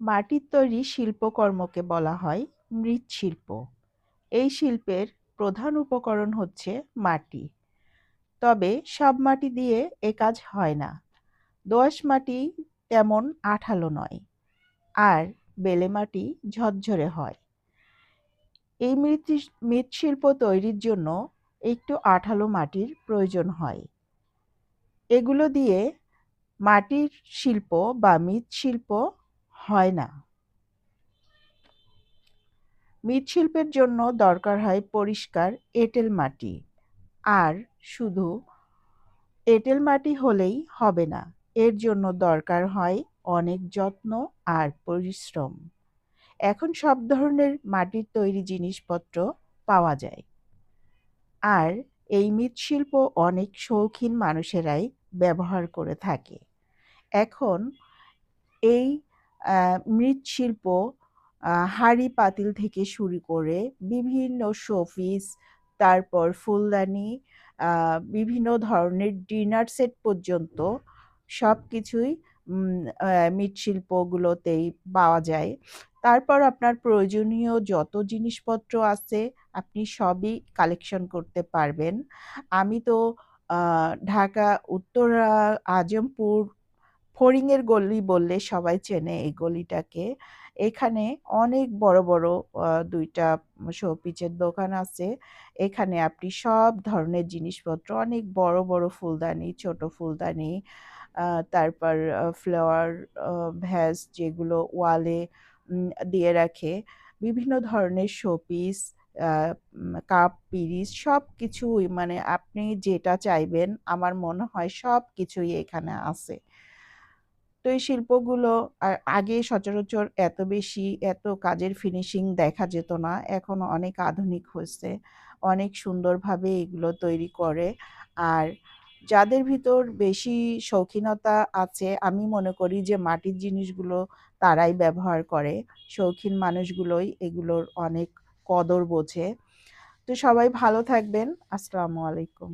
মাটির তৈরি শিল্পকর্মকে বলা হয় মৃৎশিল্প। এই শিল্পের প্রধান উপকরণ হচ্ছে মাটি। তবে সব মাটি দিয়ে এ কাজ হয় না। দোআঁশ মাটি তেমন আঠালো নয়, আর বেলে মাটি ঝরঝরে হয়। এই মৃৎশিল্প তৈরির জন্য একটু আঠালো মাটির প্রয়োজন হয়। এগুলো দিয়ে মাটির শিল্প বা মৃৎশিল্প হয় না। মৃৎশিল্পের জন্য দরকার হয় পরিষ্কার এঁটেল মাটি। আর শুধু এঁটেল মাটি হলেই হবে না, এর জন্য দরকার হয় অনেক যত্ন আর পরিশ্রম। এখন সব ধরনের মাটির তৈরি জিনিসপত্র পাওয়া যায়। আর এই মৃৎশিল্প অনেক শৌখিন মানুষেরাই ব্যবহার করে থাকে। এখন এই মৃৎশিল্প হাঁড়ি-পাতিল থেকে শুরু করে বিভিন্ন শোপিস, তারপর ফুলদানি, বিভিন্ন ধরনের ডিনার সেট পর্যন্ত সবকিছুই মৃৎশিল্পগুলোতেই পাওয়া যায়। তারপর আপনার প্রয়োজনীয় যত জিনিসপত্র আছে আপনি সবই কালেকশন করতে পারবেন। আমি তো ঢাকা উত্তরা আজমপুর ফড়িংয়ের গলি বললে সবাই চেনে এই গলিটাকে। এখানে অনেক বড়, বড় ২ টা শোপিসের দোকান আছে। এখানে আপনি সব ধরনের জিনিসপত্র, অনেক বড়, বড় ফুলদানি, ছোট ফুলদানি, তারপর ফ্লাওয়ার ভ্যাস যেগুলো ওয়ালে দিয়ে রাখে, বিভিন্ন ধরনের শোপিস, আ কাপ, পিরিচ সবকিছুই, মানে আপনি যেটা চাইবেন আমার মনে হয় সবকিছুই এখানে আছে। তো এই শিল্পগুলো আগে সচরাচর এত বেশি এত কাজের ফিনিশিং দেখা যেত না। এখন অনেক আধুনিক হইছে। অনেক সুন্দরভাবে এগুলো তৈরি করে। আর যাদের ভিতর বেশি শৌখিনতা আছে, আমি মনে করি যে মাটির জিনিসগুলো তারাই ব্যবহার করে। শৌখিন মানুষগুলোই এগুলোর অনেক কদর বোঝে। তো সবাই ভালো থাকবেন। আসসালামু আলাইকুম।